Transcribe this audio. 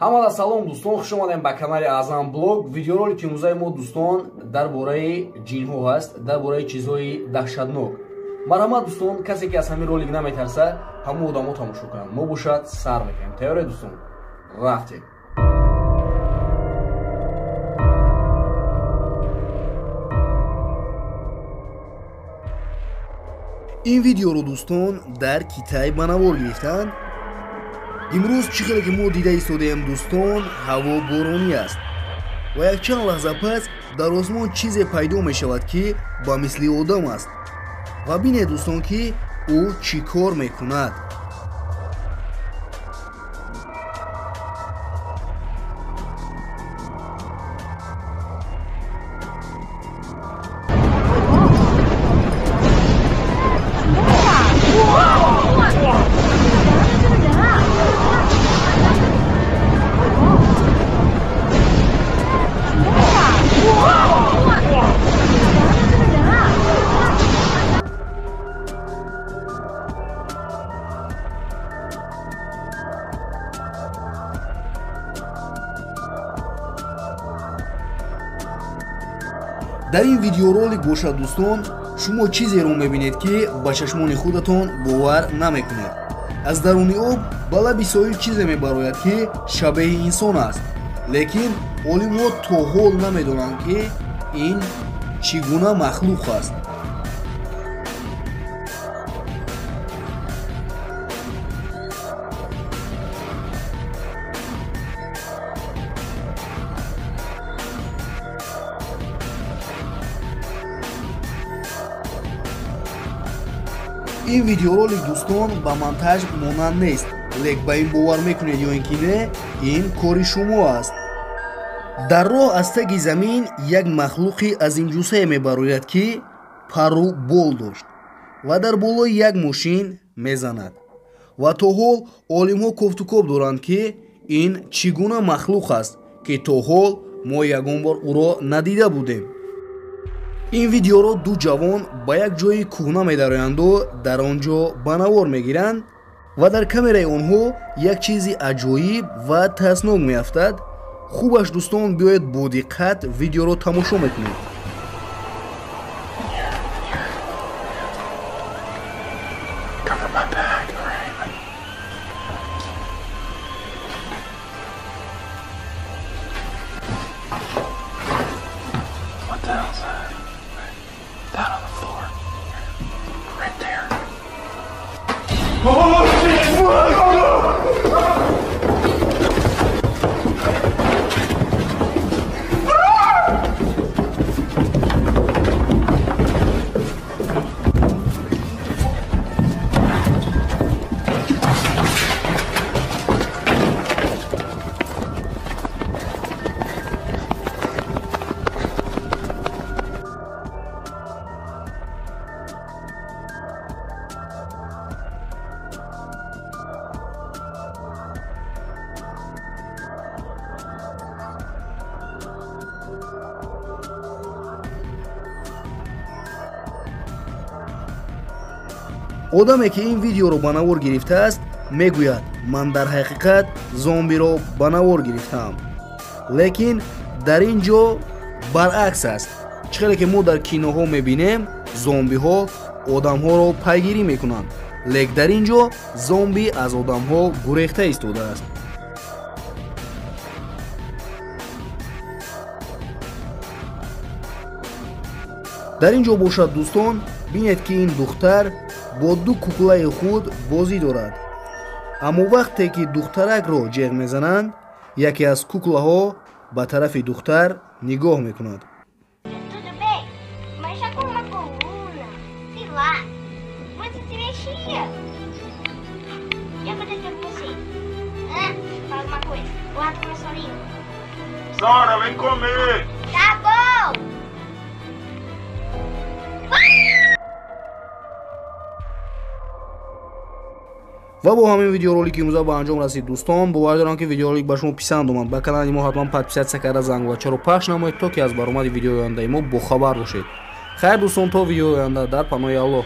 ҳамада салом дӯстон, хуш омадем ба канали Азам блог. Видеоролики имрӯзаи мо дӯстон дар бораи ҷинҳо ҳаст, дар бораи чизҳои даҳшатнок. Марҳамат дӯстон, касе ки аз ҳамин ролик наметарса, ҳамон одамо тамошо кунанд. Мо бошад сар мекунем. Тайёре дӯстон? Рафтем. ин видеоро дӯстон дар Китай ба навор гирифтанд. имрӯз чӣ хеле ки мо дида истодаем дӯстон, ҳаво боронӣ аст ва якчанд лаҳза пас дар осмон чизе пайдо мешавад ки ба мисли одам аст ва бинед дӯстон ки ӯ чӣ кор мекунад. дар ин видеоролик бошад дӯстон, шумо чизеро мебинед ки ба чашмони худатон бовар намекунед. аз даруни об ба лаби соҳил чизе мебарояд ки шабеҳи инсон аст, лекин олимҳо то ҳол намедонанд ки ин чӣ гуна махлуқ аст. ин видеоролик дӯстон ба монтаж монанд нест, лек ба ин бовар мекунед ё ин ки не, ин кори шумо аст. дар роҳ аз таги замин як махлуқи азимҷусае мебарояд ки пару бол дошт ва дар болои як мошин мезанад ва то ҳол олимҳо кофтукоб доранд ки ин чӣ гуна махлуқ аст ки то ҳол мо ягон бор ӯро надида будем. ин видеоро ду ҷавон ба як ҷои кӯҳна медароянду дар он ҷо ба навор мегиранд ва дар камераи онҳо як чизи аҷоиб ва тарснок меафтад. хубаш дӯстон, биёед бо диққат видеоро тамошо мекунед. одаме ки ин видеоро ба навор гирифтааст мегӯяд, ман дар ҳақиқат зомбиро ба навор гирифтаам, лекин дар ин ҷо баръакс аст. чӣ хеле ки мо дар киноҳо мебинем, зомбиҳо одамҳоро пайгирӣ мекунанд, лек дар ин ҷо зомби аз одамҳо гурехта истодааст. дар ин ҷо бошад дӯстон, бинед ки ин духтар бо ду куклаи худ бозӣ дорад, аммо вақте ки духтаракро ҷеғ мезананд, яке аз куклаҳо ба тарафи духтар нигоҳ мекунад. Sara, vem comer! Tá bom! ва бо ҳамин видеоролики имрӯза ба анҷом расид дӯстон. бовар дорам ки видеоролик ба шумо писанд омад. ба канали мо ҳатман подписатсия карда зангвачаро пахш намоед, то ки аз баромади видеои ояндаи мо бохабар бошед. хайр дӯстон, то видеои оянда, дар паноҳи Аллоҳ.